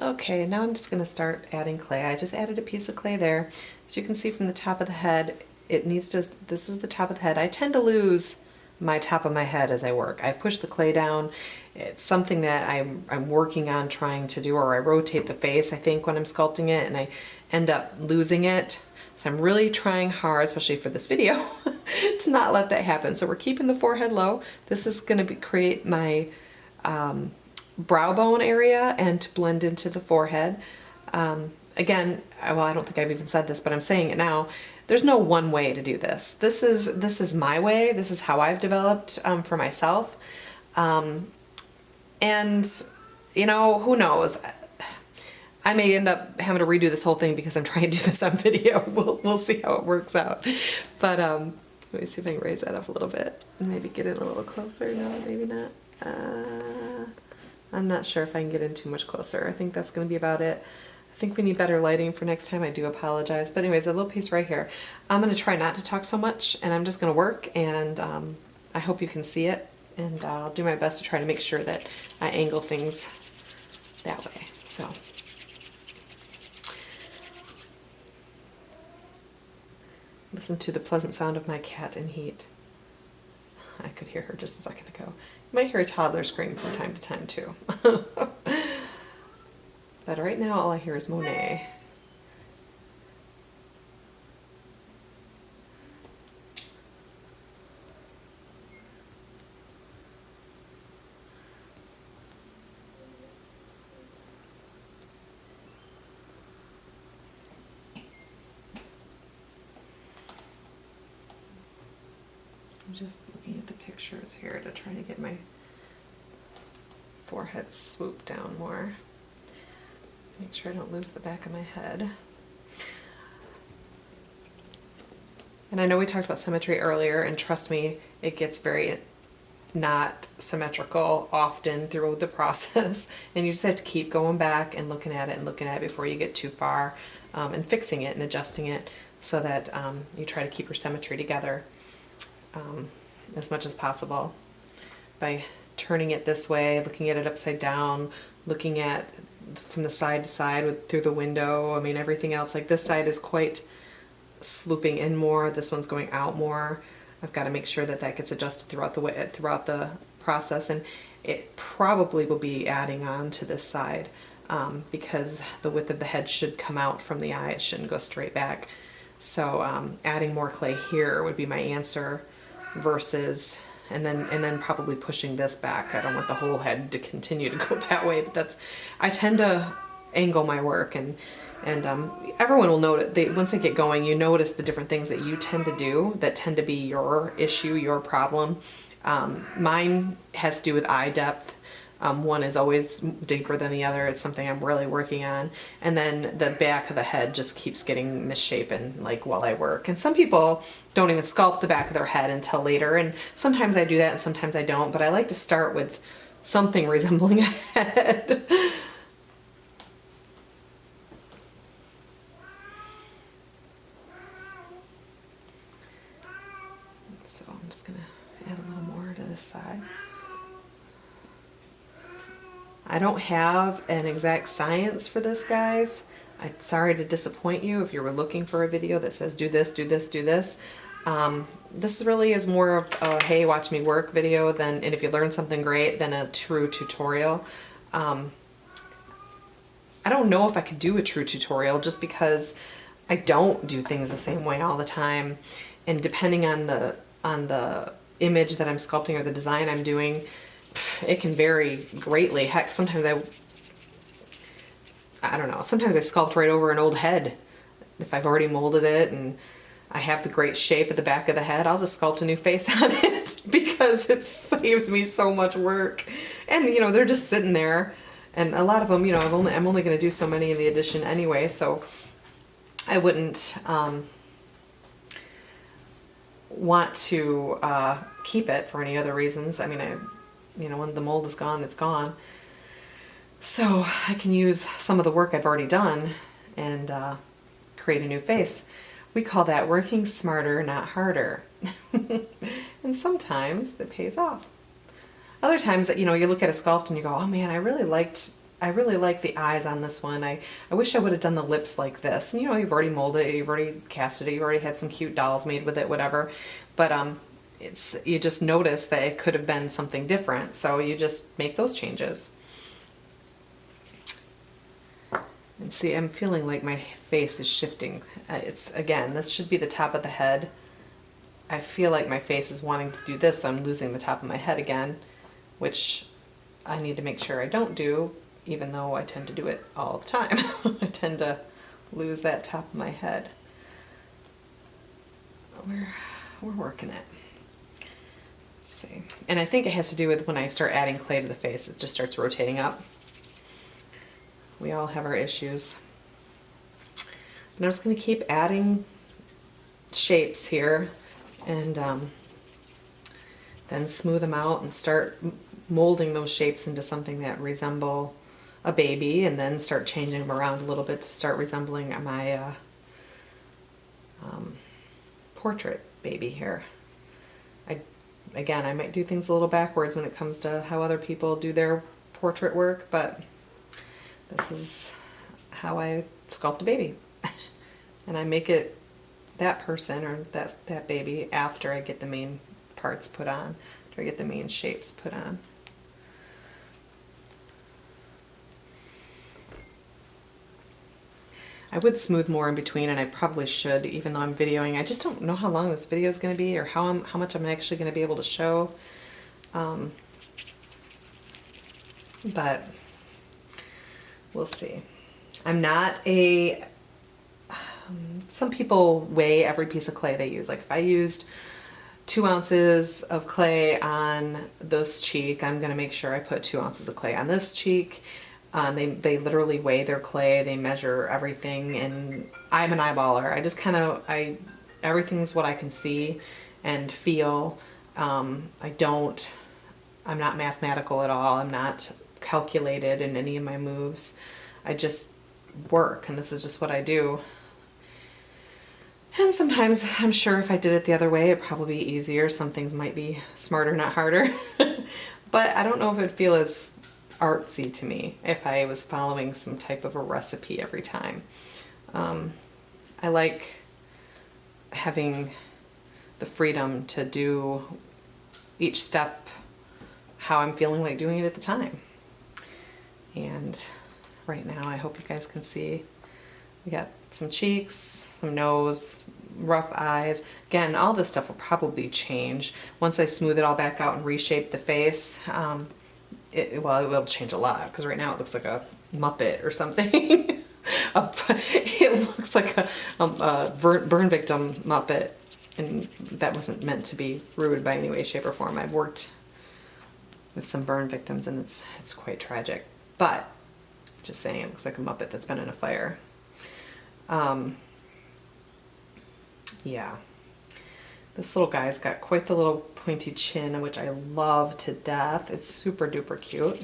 Okay, now I'm just going to start adding clay. I just added a piece of clay there. As you can see from the top of the head, it needs to, this is the top of the head. I tend to lose my top of my head as I work. I push the clay down. It's something that I'm working on trying to do, or I rotate the face, I think, when I'm sculpting it, and I end up losing it. So I'm really trying hard, especially for this video, to not let that happen. So we're keeping the forehead low. This is going to create my brow bone area and to blend into the forehead. Again, well, I don't think I've even said this, but I'm saying it now. There's no one way to do this. This is my way. This is how I've developed for myself. And you know, who knows? I may end up having to redo this whole thing because I'm trying to do this on video. We'll see how it works out. But let me see if I can raise that up a little bit and maybe get it a little closer. No, maybe not. I'm not sure if I can get in too much closer. I think that's going to be about it. I think we need better lighting for next time. I do apologize. But anyways, a little piece right here. I'm going to try not to talk so much, and I'm just going to work, and I hope you can see it. And I'll do my best to try to make sure that I angle things that way. So. Listen to the pleasant sound of my cat in heat. I could hear her just a second ago. You might hear a toddler scream from time to time too. But right now all I hear is Monet. I'm just looking at the pictures here to try to get my forehead swooped down more. Make sure I don't lose the back of my head. And I know we talked about symmetry earlier, and trust me, it gets very not symmetrical often through the process. And you just have to keep going back and looking at it before you get too far, and fixing it and adjusting it so that you try to keep your symmetry together as much as possible by turning it this way, looking at it upside down, looking at from the side to side through the window. I mean, everything else, like this side is quite slooping in more, this one's going out more. I've got to make sure that that gets adjusted throughout the process, and it probably will be adding on to this side because the width of the head should come out from the eye, it shouldn't go straight back. So adding more clay here would be my answer versus, and then probably pushing this back. I don't want the whole head to continue to go that way, but I tend to angle my work, and everyone will notice, once they get going, you notice the different things that you tend to do that tend to be your issue, your problem. Mine has to do with eye depth. One is always deeper than the other. It's something I'm really working on. And then the back of the head just keeps getting misshapen, like, while I work. And some people don't even sculpt the back of their head until later. And sometimes I do that and sometimes I don't. But I like to start with something resembling a head. So I'm just going to add a little more to this side. I don't have an exact science for this, guys. I'm sorry to disappoint you if you were looking for a video that says do this, do this, do this. This really is more of a hey, watch me work video and if you learn something great, than a true tutorial. I don't know if I could do a true tutorial just because I don't do things the same way all the time, and depending on the image that I'm sculpting or the design I'm doing, it can vary greatly. Heck, sometimes I don't know, sometimes I sculpt right over an old head. If I've already molded it and I have the great shape at the back of the head, I'll just sculpt a new face on it because it saves me so much work. And you know, they're just sitting there, and a lot of them, you know, I'm only going to do so many in the edition anyway, so I wouldn't want to keep it for any other reasons. I mean, you know, when the mold is gone, it's gone. So I can use some of the work I've already done and create a new face. We call that working smarter, not harder. And sometimes it pays off. Other times, you know, you look at a sculpt and you go, oh man, I really liked I really like the eyes on this one. I wish I would have done the lips like this. And, you know, you've already molded it, you've already casted it, you've already had some cute dolls made with it, whatever. But you just notice that it could have been something different. So you just make those changes. And see, I'm feeling like my face is shifting. Again, this should be the top of the head. I feel like my face is wanting to do this, so I'm losing the top of my head again, which I need to make sure I don't do, even though I tend to do it all the time. I tend to lose that top of my head. We're working it. Let's see. And I think it has to do with when I start adding clay to the face, it just starts rotating up. We all have our issues. And I'm just going to keep adding shapes here and then smooth them out and start molding those shapes into something that resemble a baby, and then start changing them around a little bit to start resembling my portrait baby here. Again, I might do things a little backwards when it comes to how other people do their portrait work, but this is how I sculpt a baby. And I make it that person or that baby after I get the main parts put on, after I get the main shapes put on. I would smooth more in between, and I probably should, even though I'm videoing. I just don't know how long this video is going to be, or how much I'm actually going to be able to show. But we'll see. I'm not a... some people weigh every piece of clay they use. Like if I used 2 ounces of clay on this cheek, I'm going to make sure I put 2 ounces of clay on this cheek. They literally weigh their clay, they measure everything, and I'm an eyeballer. I just kind of, everything's what I can see and feel. I'm not mathematical at all. I'm not calculated in any of my moves. I just work, and this is just what I do. And sometimes I'm sure if I did it the other way, it'd probably be easier. Some things might be smarter, not harder. But I don't know if it'd feel as artsy to me if I was following some type of a recipe every time. I like having the freedom to do each step how I'm feeling like doing it at the time. And right now, I hope you guys can see we got some cheeks, some nose, rough eyes. Again, all this stuff will probably change once I smooth it all back out and reshape the face. It will change a lot, because right now it looks like a Muppet or something. It looks like a burn victim Muppet, and that wasn't meant to be rude by any way, shape, or form. I've worked with some burn victims, and it's quite tragic. But just saying, it looks like a Muppet that's been in a fire. Yeah. This little guy's got quite the little pointy chin, which I love to death. It's super duper cute.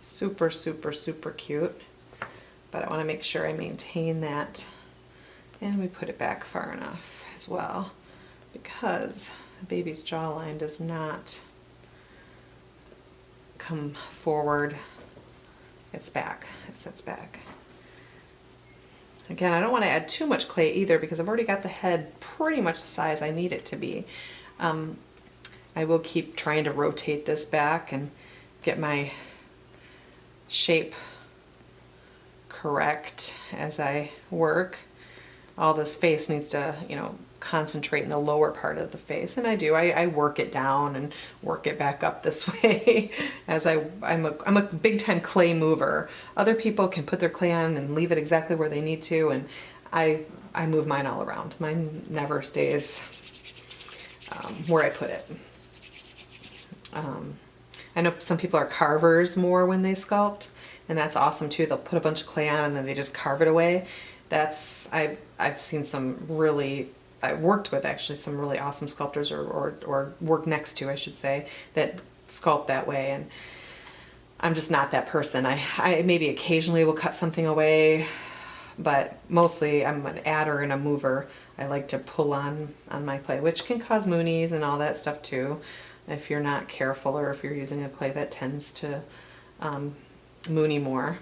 Super, super, super cute. But I want to make sure I maintain that. And we put it back far enough as well, because the baby's jawline does not come forward. It's back. It sits back. Again, I don't want to add too much clay either, because I've already got the head pretty much the size I need it to be. I will keep trying to rotate this back and get my shape correct as I work. All this face needs to, concentrate in the lower part of the face, and I do. I work it down and work it back up this way. As I'm a big time clay mover. Other people can put their clay on and leave it exactly where they need to, and I move mine all around. Mine never stays where I put it. I know some people are carvers more when they sculpt, and that's awesome too. They'll put a bunch of clay on and then they just carve it away. I've seen some really, I worked with actually some really awesome sculptors, or worked next to, I should say, that sculpt that way, and I'm just not that person. I maybe occasionally will cut something away, but mostly I'm an adder and a mover. I like to pull on my clay, which can cause moonies and all that stuff too, if you're not careful, or if you're using a clay that tends to Mooney more.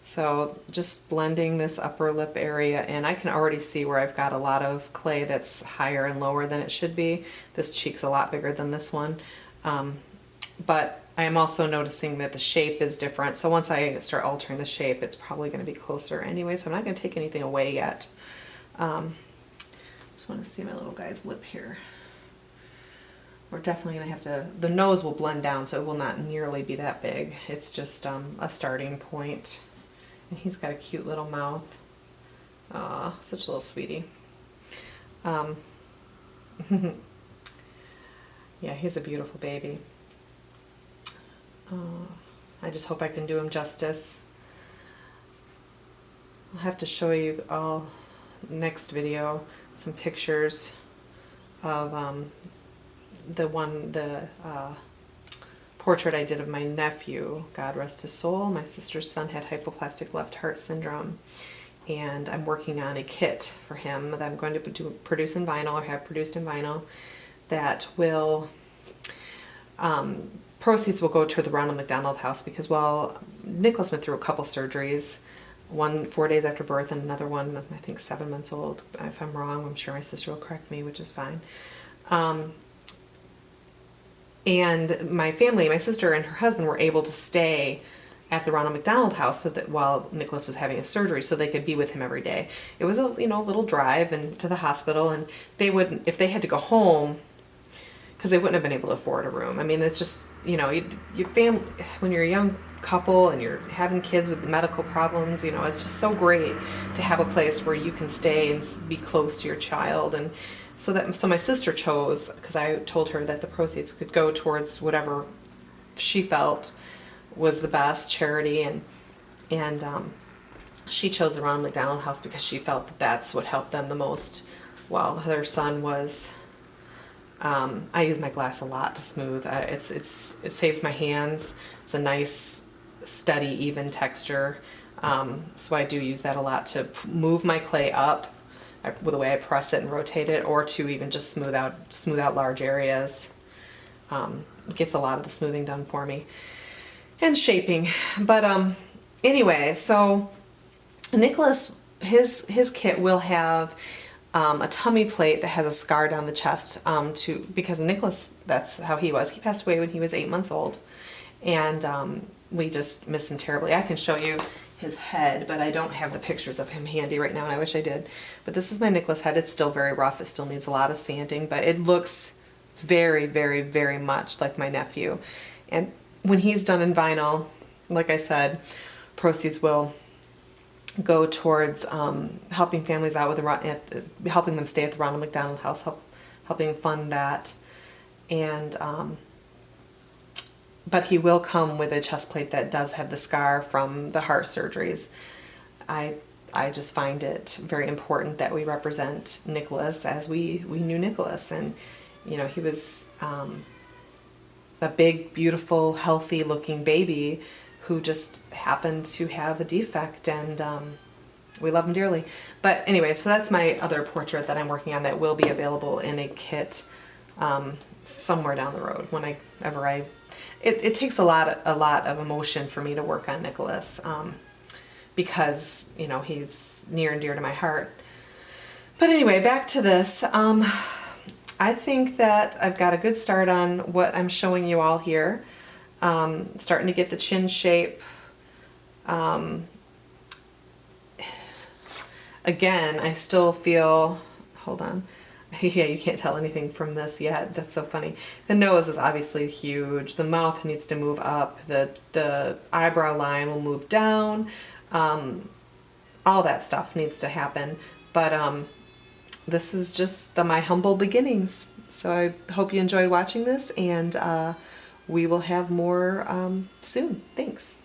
So just blending this upper lip area, and I can already see where I've got a lot of clay that's higher and lower than it should be. This cheek's a lot bigger than this one. But I am also noticing that the shape is different. So once I start altering the shape, it's probably going to be closer anyway. So I'm not going to take anything away yet. Just want to see my little guy's lip here. We're definitely going to have to, the nose will blend down, so it will not nearly be that big. It's just a starting point. And he's got a cute little mouth. Aw, such a little sweetie. Yeah, he's a beautiful baby. I just hope I can do him justice. I'll have to show you all next video some pictures of the portrait I did of my nephew, God rest his soul. My sister's son had hypoplastic left heart syndrome, and I'm working on a kit for him that I'm going to produce in vinyl, or have produced in vinyl, that will, proceeds will go to the Ronald McDonald House, because while Nicholas went through a couple surgeries, one 4 days after birth and another one, I think 7 months old. If I'm wrong, I'm sure my sister will correct me, which is fine. And my family, my sister and her husband, were able to stay at the Ronald McDonald House so that while Nicholas was having his surgery, so they could be with him every day. It was a little drive and to the hospital, and they would, if they had to go home, because they wouldn't have been able to afford a room. I mean, it's just, your family, when you're a young couple and you're having kids with medical problems, it's just so great to have a place where you can stay and be close to your child. And so my sister chose, because I told her that the proceeds could go towards whatever she felt was the best charity, and she chose the Ronald McDonald House because she felt that that's what helped them the most while their son was. I use my glass a lot to smooth. It saves my hands. It's a nice, steady, even texture. So I do use that a lot to move my clay up with the way I press it and rotate it, or to even just smooth out large areas. It gets a lot of the smoothing done for me, and shaping. But anyway, so Nicholas, his kit will have a tummy plate that has a scar down the chest, because Nicholas, that's how he was. He passed away when he was 8 months old, and we just missed him terribly. I can show you his head, but I don't have the pictures of him handy right now, and I wish I did. But this is my Nicholas head. It's still very rough. It still needs a lot of sanding, but it looks very, very, very much like my nephew. And when he's done in vinyl, like I said, proceeds will go towards helping families out with helping them stay at the Ronald McDonald House, helping fund that. And but he will come with a chest plate that does have the scar from the heart surgeries. I just find it very important that we represent Nicholas as we knew Nicholas, and he was a big, beautiful, healthy looking baby who just happened to have a defect, and we love him dearly. But anyway, so that's my other portrait that I'm working on that will be available in a kit somewhere down the road. It takes a lot of emotion for me to work on Nicholas, because he's near and dear to my heart. But anyway, back to this. I think that I've got a good start on what I'm showing you all here. Starting to get the chin shape. Again, I still feel, hold on. Yeah, you can't tell anything from this yet. That's so funny. The nose is obviously huge. The mouth needs to move up. The eyebrow line will move down. All that stuff needs to happen. But this is just my humble beginnings. So I hope you enjoyed watching this, and we will have more soon. Thanks.